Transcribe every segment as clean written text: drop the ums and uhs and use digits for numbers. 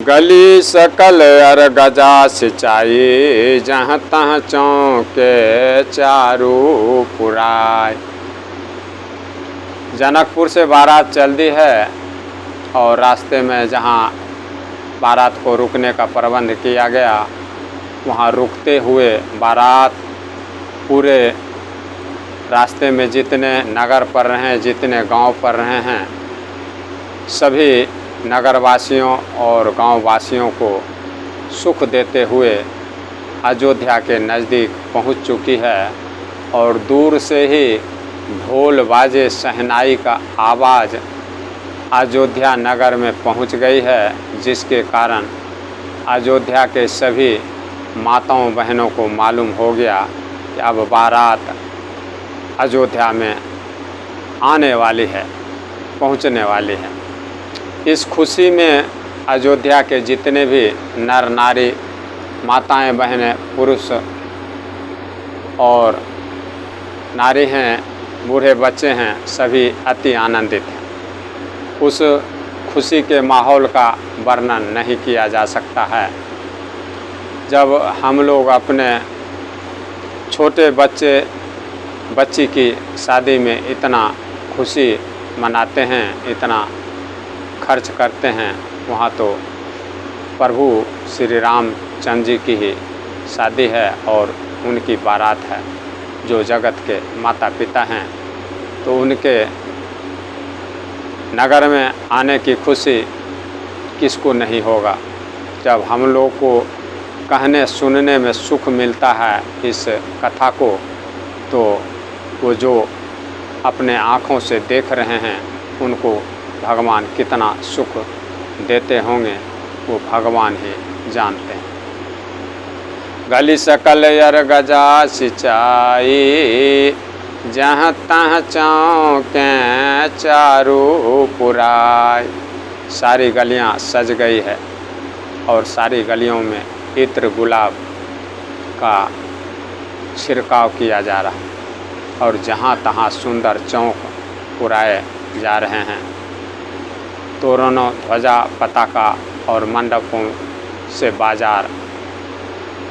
गली सकल अरगजा सिंचाई, जहाँ तहाँ चौके चारू पुराय। जनकपुर से बारात चल दी है और रास्ते में जहाँ बारात को रुकने का प्रबंध किया गया, वहाँ रुकते हुए बारात पूरे रास्ते में जितने नगर पड़ रहे हैं, जितने गांव पड़ रहे हैं, सभी नगरवासियों और गांववासियों को सुख देते हुए अयोध्या के नज़दीक पहुंच चुकी है। और दूर से ही ढोल बाजे शहनाई का आवाज़ अयोध्या नगर में पहुंच गई है, जिसके कारण अयोध्या के सभी माताओं बहनों को मालूम हो गया कि अब बारात अयोध्या में आने वाली है, पहुंचने वाली है। इस खुशी में अयोध्या के जितने भी नर नारी, माताएं बहनें, पुरुष और नारी हैं, बूढ़े बच्चे हैं, सभी अति आनंदित हैं। उस खुशी के माहौल का वर्णन नहीं किया जा सकता है। जब हम लोग अपने छोटे बच्ची की शादी में इतना खुशी मनाते हैं, इतना खर्च करते हैं, वहाँ तो प्रभु श्री रामचंद्र जी की ही शादी है और उनकी बारात है, जो जगत के माता पिता हैं। तो उनके नगर में आने की खुशी किसको नहीं होगा। जब हम लोग को कहने सुनने में सुख मिलता है इस कथा को, तो वो जो अपने आँखों से देख रहे हैं उनको भगवान कितना सुख देते होंगे, वो भगवान ही जानते हैं। गली सकल अरगजा सिंचाई, जहाँ तहाँ चौके चारू पुराय। सारी गलियाँ सज गई है और सारी गलियों में इत्र गुलाब का छिड़काव किया जा रहा है और जहाँ तहाँ सुंदर चौक पुराए जा रहे हैं। तोरणों, ध्वजा, पताका और मंडपों से बाजार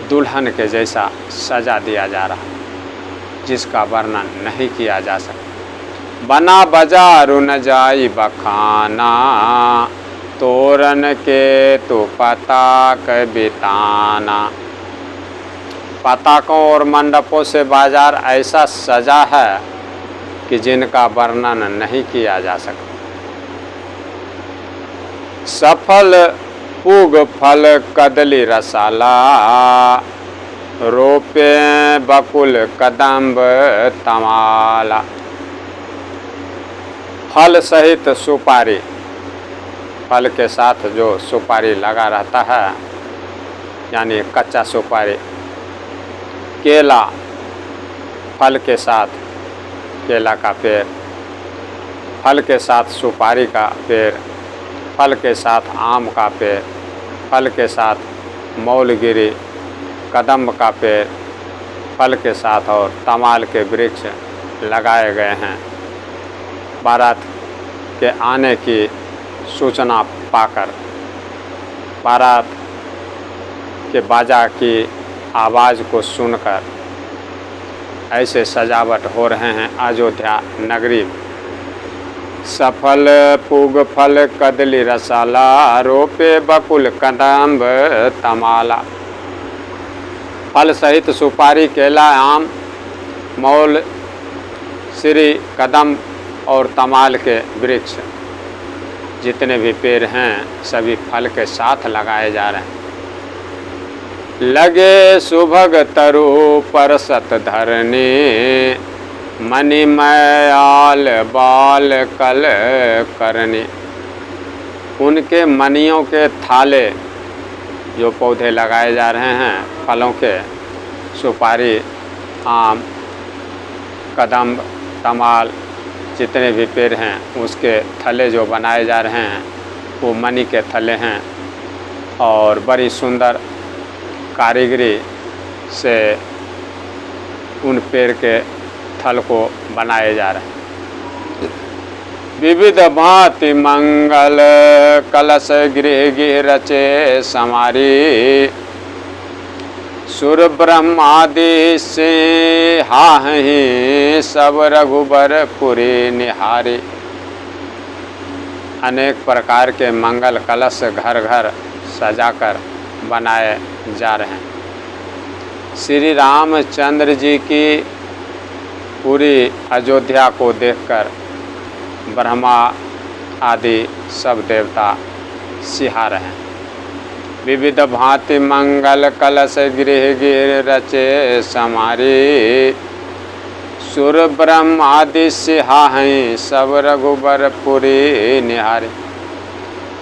दुल्हन के जैसा सजा दिया जा रहा है, जिसका वर्णन नहीं किया जा सकता। बना बाजारू न जाई बखाना, तोरण के तो पताक बिताना। पताकों और मंडपों से बाजार ऐसा सजा है कि जिनका वर्णन नहीं किया जा सकता। सफल पूग फल कदली रसाला, रोपे बकुल कदम्ब तमाला। फल सहित सुपारी, फल के साथ जो सुपारी लगा रहता है, यानी कच्चा सुपारी। केला, फल के साथ केला का पेड़, फल के साथ सुपारी का पेड़, फल के साथ आम का पेड़, फल के साथ मौलगिरी, कदम्ब का पेड़, फल के साथ और तमाल के वृक्ष लगाए गए हैं। बारात के आने की सूचना पाकर, बारात के बाजा की आवाज़ को सुनकर ऐसे सजावट हो रहे हैं अयोध्या नगरी में। सफल पूग फल कदली रसाला, रोपे बकुल कदम्ब तमाला। फल सहित सुपारी, केला, आम, मौल, श्री, कदम्ब और तमाल के वृक्ष, जितने भी पेड़ हैं सभी फल के साथ लगाए जा रहे हैं। लगे सुभग तरु परसत धरनी, मणिमय आल बाल कल करनी। उनके मणियों के थाले जो पौधे लगाए जा रहे हैं फलों के, सुपारी, आम, कदम्ब, तमाल, जितने भी पेड़ हैं उसके थले जो बनाए जा रहे हैं वो मणि के थले हैं और बड़ी सुंदर कारीगरी से उन पेड़ के थल को बनाए जा रहे हैं। विविध भांति मंगल कलश गृह गृह रचे समारी। सुर ब्रह्मादि से हाहि सब रघुबर पुरी निहारी। अनेक प्रकार के मंगल कलश घर घर सजाकर बनाए जा रहे हैं। श्री रामचंद्र जी की पूरी अयोध्या को देखकर ब्रह्मा आदि सब देवता सिहा रहे हैं। विविध भांति मंगल कलश गृह गृह रचे समारी। सुर ब्रह्म आदि सिहाहि सब रघुबर पुरी निहारी।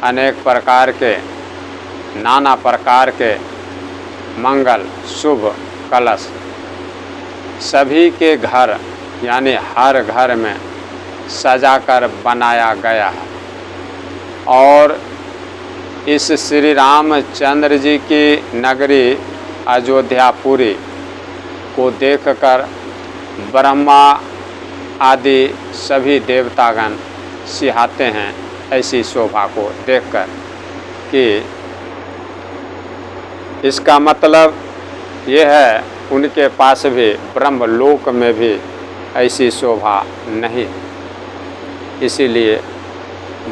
अनेक प्रकार के नाना प्रकार के मंगल शुभ कलश सभी के घर यानी हर घर में सजाकर बनाया गया है। और इस श्री रामचंद्र जी की नगरी अयोध्यापुरी को देखकर ब्रह्मा आदि सभी देवतागण सिहाते हैं ऐसी शोभा को देखकर कि इसका मतलब ये है उनके पास भी ब्रह्मलोक में भी ऐसी शोभा नहीं। इसीलिए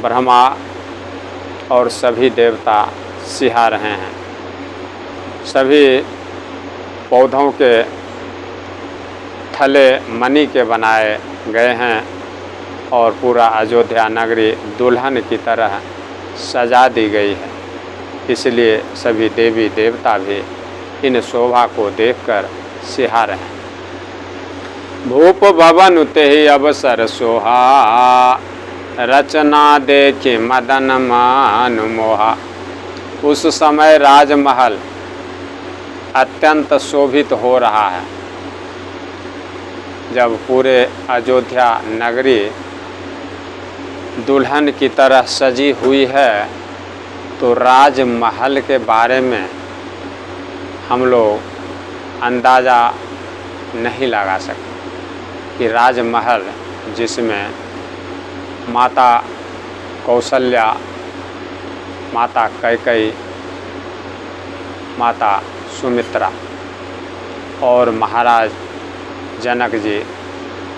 ब्रह्मा और सभी देवता सिहा रहे हैं। सभी पौधों के थले मणि के बनाए गए हैं और पूरा अयोध्या नगरी दुल्हन की तरह सजा दी गई है। इसलिए सभी देवी देवता भी इन शोभा को देखकर सिहा रहे हैं। भूप भवन तेहि अवसर सोहा। रचना देखि मदन मान मोहा। उस समय राजमहल अत्यंत शोभित हो रहा है। जब पूरे अयोध्या नगरी दुल्हन की तरह सजी हुई है तो राजमहल के बारे में हम लोग अंदाज़ा नहीं लगा सकते कि राजमहल जिसमें माता कौशल्या, माता कैकेयी, माता सुमित्रा और महाराज जनक जी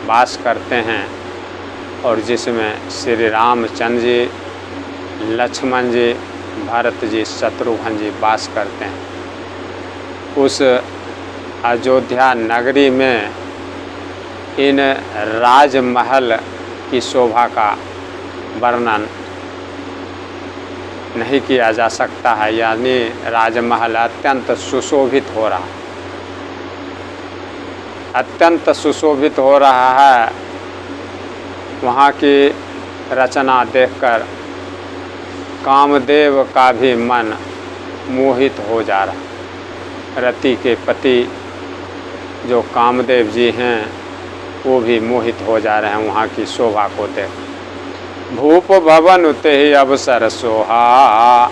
वास करते हैं और जिसमें श्री रामचंद्र जी, लक्ष्मण जी, भरत जी, शत्रुघ्न जी वास करते हैं। उस अयोध्या नगरी में इन राजमहल की शोभा का वर्णन नहीं किया जा सकता है। यानी राजमहल अत्यंत सुशोभित हो रहा है, अत्यंत सुशोभित हो रहा है। वहाँ की रचना देखकर कामदेव का भी मन मोहित हो जा रहा। रति के पति जो कामदेव जी हैं वो भी मोहित हो जा रहे हैं वहाँ की शोभा को देख। भूप भवन तेहि अवसर सोहा।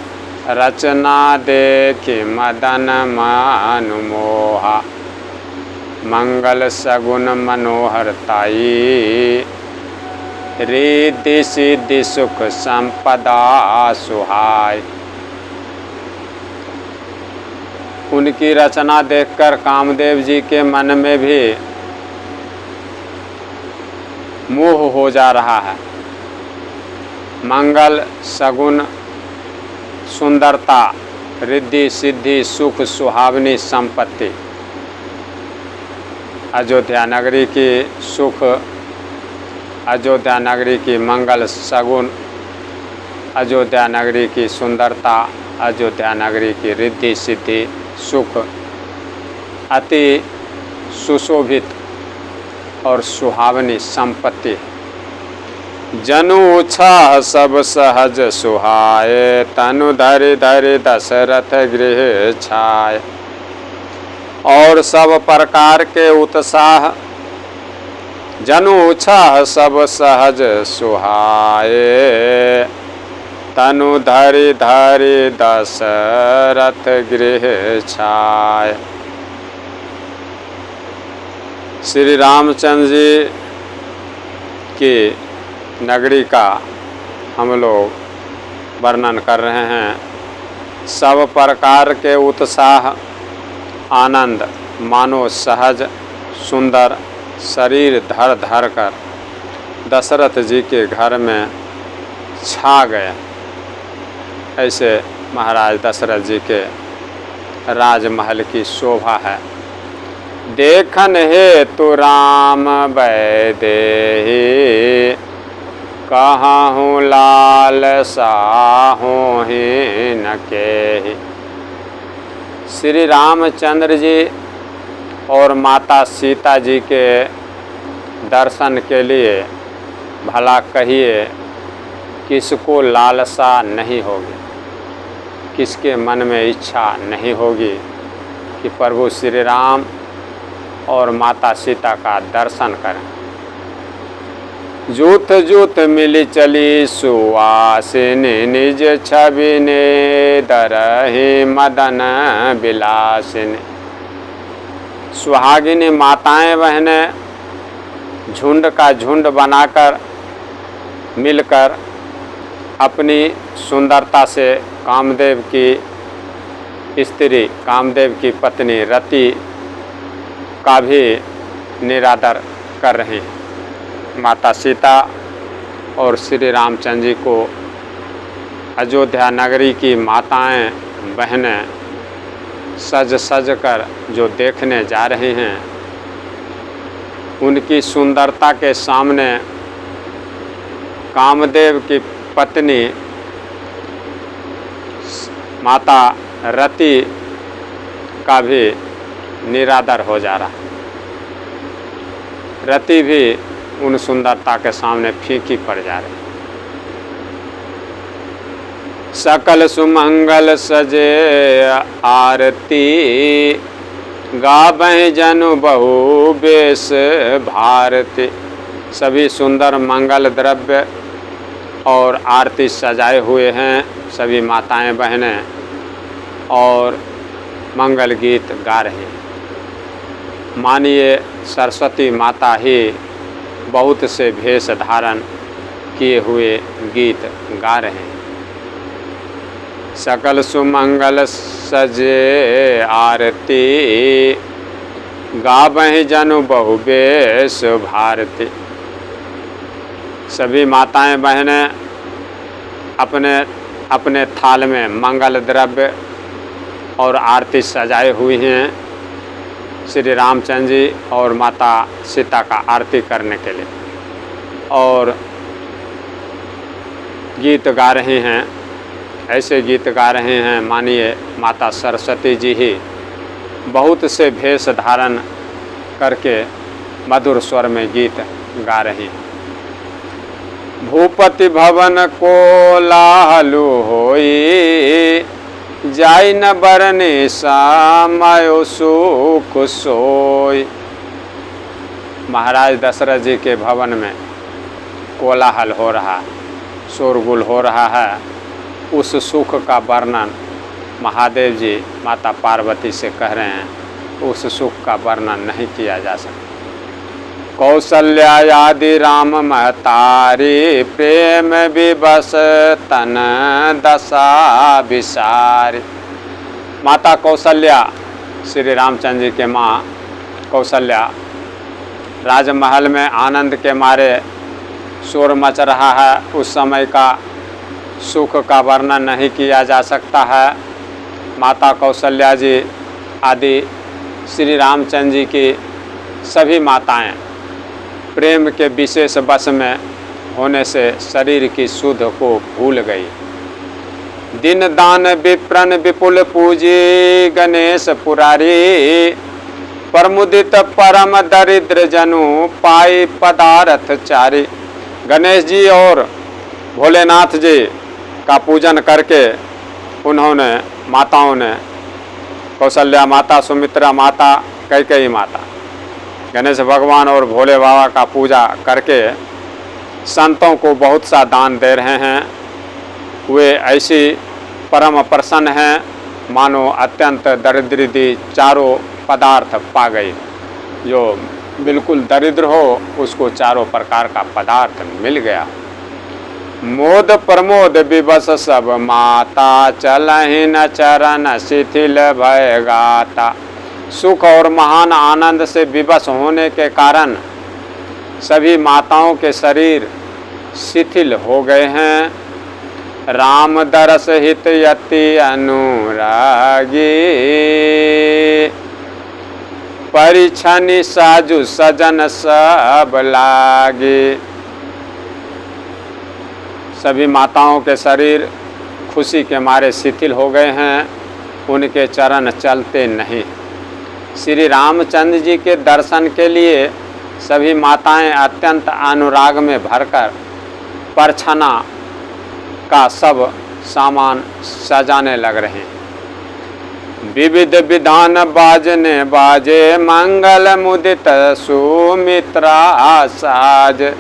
रचना देखि मदन मान मोहा। मंगल सगुन मनोहरताई। रिद्धि सिद्धि सुख संपदा सुहाय। उनकी रचना देखकर कामदेव जी के मन में भी मोह हो जा रहा है। मंगल सगुन सुंदरता, रिद्धि सिद्धि सुख सुहावनी संपत्ति, अयोध्या नगरी की सुख, अयोध्या नगरी की मंगल सगुन, अयोध्या नगरी की सुंदरता, अयोध्या नगरी की रिद्धि सिद्धि सुख अति सुशोभित और सुहावनी संपत्ति। जनु छाह सब सहज सुहाए। तनु धरि धरि दशरथ गृह छाए। और सब प्रकार के उत्साह जनु छाह सब सहज सुहाए। तनु धरि धरि दशरथ गृह छाए। श्री रामचंद्र जी की नगरी का हम लोग वर्णन कर रहे हैं। सब प्रकार के उत्साह आनंद मानो सहज सुंदर शरीर धर धर कर दशरथ जी के घर में छा गए। ऐसे महाराज दशरथ जी के राजमहल की शोभा है। देखन हेतु राम वैदेही कहूँ लाल साहूँ ही न केहि। श्री रामचंद्र जी और माता सीता जी के दर्शन के लिए भला कहिए किसको लालसा नहीं होगी, किसके मन में इच्छा नहीं होगी कि प्रभु श्री राम और माता सीता का दर्शन करें। जूथ जूथ मिली चली सुवासिनी निज छवि ने दरहि मदन विलासिनी। सुहागिनी माताएं बहनें झुंड का झुंड बनाकर मिलकर अपनी सुंदरता से कामदेव की स्त्री कामदेव की पत्नी रति का भी निरादर कर रहे हैं। माता सीता और श्री रामचंद्र जी को अयोध्या नगरी की माताएं बहनें सज सज कर जो देखने जा रहे हैं, उनकी सुंदरता के सामने कामदेव की पत्नी माता रति का भी निरादर हो जा रहा। रति भी उन सुंदरता के सामने फीकी पड़ जा रही। सकल सुमंगल सजे आरती गावै जनु बहु बेश भारती। सभी सुंदर मंगल द्रव्य और आरती सजाए हुए हैं सभी माताएं बहनें और मंगल गीत गा रहे हैं। मानिए सरस्वती माता ही बहुत से भेष धारण किए हुए गीत गा रहे हैं। सकल सुमंगल सजे आरती गावै जनु बहु बेश भारती। सभी माताएं बहनें अपने अपने थाल में मंगल द्रव्य और आरती सजाए हुई हैं श्री रामचंद्र जी और माता सीता का आरती करने के लिए, और गीत गा रहे हैं। ऐसे गीत गा रहे हैं मानिए माता सरस्वती जी ही बहुत से भेष धारण करके मधुर स्वर में गीत गा रहे हैं। भूपति भवन कोलाहलु होई जाई न बरने सामायो सुख सोई। महाराज दशरथ जी के भवन में कोलाहल हो रहा, शोरगुल हो रहा है। उस सुख का वर्णन महादेव जी माता पार्वती से कह रहे हैं, उस सुख का वर्णन नहीं किया जा सकता। कौशल्या आदि राम महतारी प्रेम विवश तन दशा विसारी। माता कौशल्या श्री रामचंद्र जी के माँ कौशल्या राजमहल में आनंद के मारे शोर मच रहा है। उस समय का सुख का वर्णन नहीं किया जा सकता है। माता कौशल्या जी आदि श्री रामचंद्र जी की सभी माताएं प्रेम के विशेष वश में होने से शरीर की सुध को भूल गई। दिन दान विप्रन विपुल पूजी गणेश पुरारी। प्रमुदित परम दरिद्र जनु पाई पदार्थ चारी। गणेश जी और भोलेनाथ जी का पूजन करके उन्होंने माताओं ने कौशल्या माता, सुमित्रा माता, कैकेयी माता, गणेश भगवान और भोले बाबा का पूजा करके संतों को बहुत सा दान दे रहे हैं। वे ऐसी परम प्रसन्न हैं मानो अत्यंत दरिद्री चारों पदार्थ पा गई। जो बिल्कुल दरिद्र हो उसको चारों प्रकार का पदार्थ मिल गया। मोद प्रमोद विवश सब माता, चलहि न चरण शिथिल भय गाता। सुख और महान आनंद से विवश होने के कारण सभी माताओं के शरीर शिथिल हो गए हैं। राम दरस हित यति अनुरागी, परिछनि साजु सजन सब लागे। सभी माताओं के शरीर खुशी के मारे शिथिल हो गए हैं, उनके चरण चलते नहीं। श्री रामचंद्र जी के दर्शन के लिए सभी माताएं अत्यंत अनुराग में भरकर परछना का सब सामान सजाने लग रहे हैं। विविध विधान बाजने बाजे, मंगल मुदित सुमित्रा साज।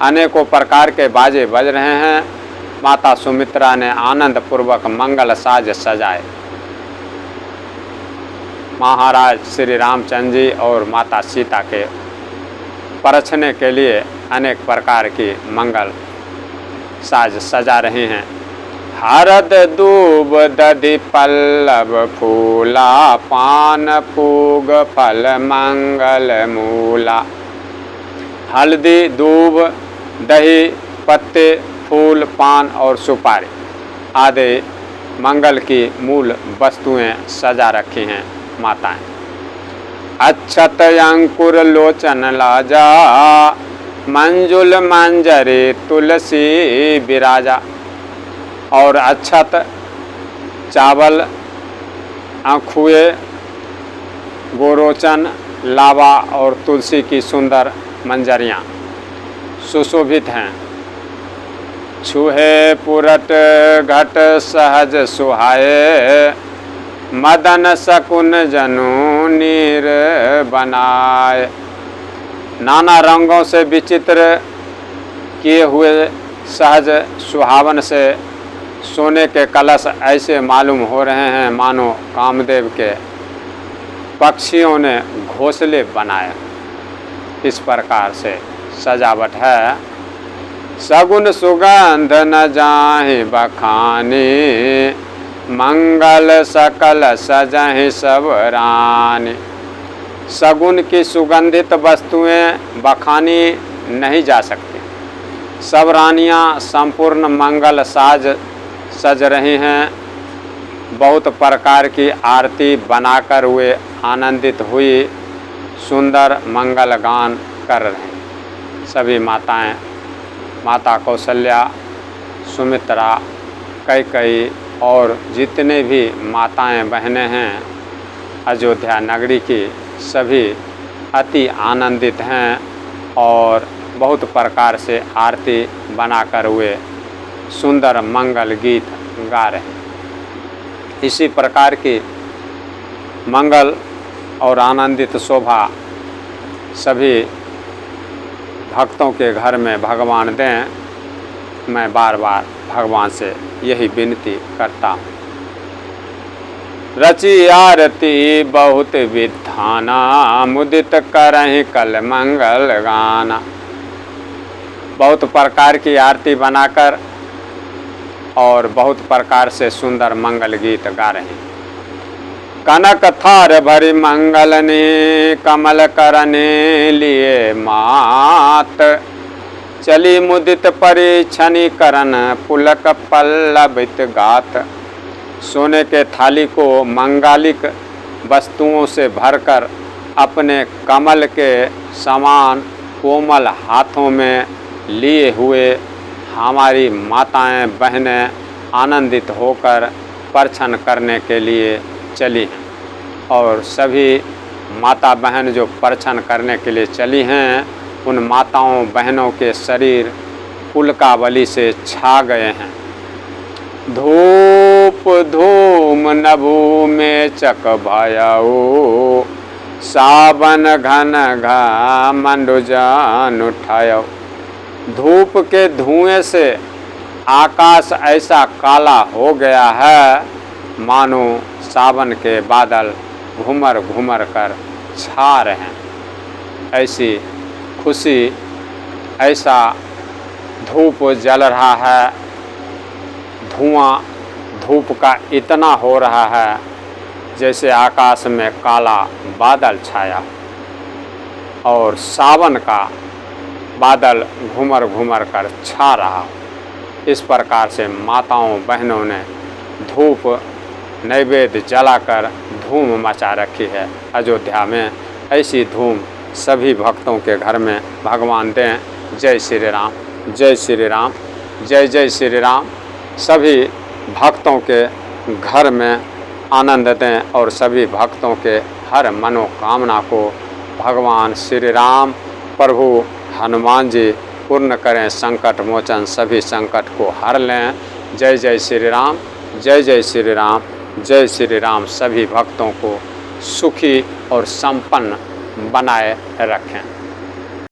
अनेकों प्रकार के बाजे बज रहे हैं। माता सुमित्रा ने आनंद पूर्वक मंगल साज सजाए। महाराज श्री रामचंद्र जी और माता सीता के परछने के लिए अनेक प्रकार की मंगल साज सजा रहे हैं। हरद दूब दधि पल्लव फूला, पान पूग फल मंगल मूला। हल्दी, दूब, दही, पत्ते, फूल, पान और सुपारी आदि मंगल की मूल वस्तुएं सजा रखी हैं माताएं। अक्षत अंकुर लोचन लाजा, मंजुल मंजरी तुलसी विराजा। और अक्षत, चावल, आँखुए, गोरोचन, लावा और तुलसी की सुंदर मंजरियाँ सुशोभित हैं। छुहे पुरट घट सहज सुहाए, मदन शकुन जनु नीर बनाए। नाना रंगों से विचित्र किए हुए सहज सुहावन से सोने के कलश ऐसे मालूम हो रहे हैं मानो कामदेव के पक्षियों ने घोंसले बनाए। इस प्रकार से सजावट है। सगुन सुगंध न जाहि बखानी, मंगल सकल सजहि सब रानी। सगुन की सुगंधित वस्तुएं बखानी नहीं जा सकती। सब रानियां संपूर्ण मंगल साज सज रही हैं। बहुत प्रकार की आरती बनाकर वे आनंदित हुई सुंदर मंगल गान कर रहे हैं। सभी माताएं, माता कौशल्या, सुमित्रा, कैकेयी और जितने भी माताएं बहनें हैं अयोध्या नगरी की, सभी अति आनंदित हैं और बहुत प्रकार से आरती बनाकर वे सुंदर मंगल गीत गा रहे हैं। इसी प्रकार की मंगल और आनंदित शोभा सभी भक्तों के घर में भगवान दें। मैं बार बार भगवान से यही विनती करता हूँ। रची आरती बहुत विधाना, मुदित करहि कल मंगल गाना। बहुत प्रकार की आरती बनाकर और बहुत प्रकार से सुंदर मंगल गीत गा रहे हैं। कनक थार भरी मंगलनी, कमल करने लिए मात। चली मुदित परिछनि करन, पुलक पल्लवित गात। सोने के थाली को मंगालिक वस्तुओं से भरकर अपने कमल के समान कोमल हाथों में लिए हुए हमारी माताएं बहनें आनंदित होकर परछन करने के लिए चली हैं। और सभी माता बहन जो परछन करने के लिए चली हैं, उन माताओं बहनों के शरीर पुलकावली से छा गए हैं। धूप धूम नभू में चक भयऊ, सावन घन घा मंडुजान उठायो। धूप के धुएं से आकाश ऐसा काला हो गया है मानो सावन के बादल घूमर घूमर कर छा रहे हैं। ऐसी खुशी, ऐसा धूप जल रहा है, धुआं धूप का इतना हो रहा है जैसे आकाश में काला बादल छाया और सावन का बादल घूमर घूमर कर छा रहा। इस प्रकार से माताओं बहनों ने धूप नैवेद्य जलाकर धूम मचा रखी है अयोध्या में। ऐसी धूम सभी भक्तों के घर में भगवान दें। जय श्री राम, जय श्री राम, जय जय श्री राम। सभी भक्तों के घर में आनंद दें और सभी भक्तों के हर मनोकामना को भगवान श्री राम प्रभु हनुमान जी पूर्ण करें। संकट मोचन सभी संकट को हर लें। जय जय श्री राम, जय जय श्री राम, जय श्री राम। सभी भक्तों को सुखी और संपन्न बनाए रखें।